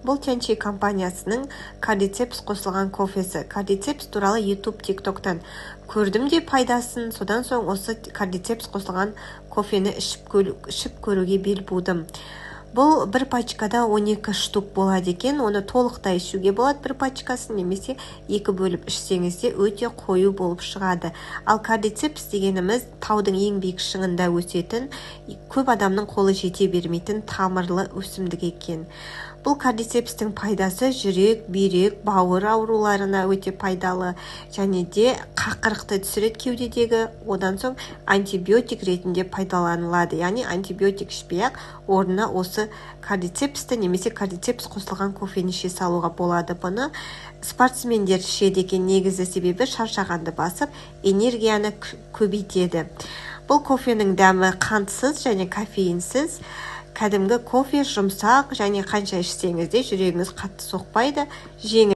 Бұл Тяньши компаниясының кардицепс қосылған кофесі. Кардицепс туралы YouTube, TikToктан көрдім де пайдасын, содан соң осы кардицепс қосылған кофені ішіп көруге бел будым. Бұл бір пачкада 12 штук болады екен, оны толықтай ішуге болады бір пачкасын, немесе 2 бөліп ішсеңізде өте қою болып шығады. Ал кардицепс дегеніміз таудың ең биік шыңында өсетін, көп адамның қолы жете бермейтін тамырлы өсімдік екен. Бұл кардицепстің пайдасы жүрек, бүйрек, бауыр ауруларына өте пайдалы, және де қақырықты түсіреді кеудедегі, одан соң антибиотик ретінде пайдаланылады. Яғни антибиотик ішпей-ақ орнына осы кардицепсті немесе кардицепс қосылған кофені іше салуға болады. Бұны спортсмендер ішеді екен, негізі себебі шаршағанды басып, энергияны көбейтеді. Бұл кофенің дәмі қантсыз және кофеинсіз. Кәдімгі кофе жұмсақ, және қанша ішсеңіз де жүрегіңіз қатты соқпайды, жеңіл.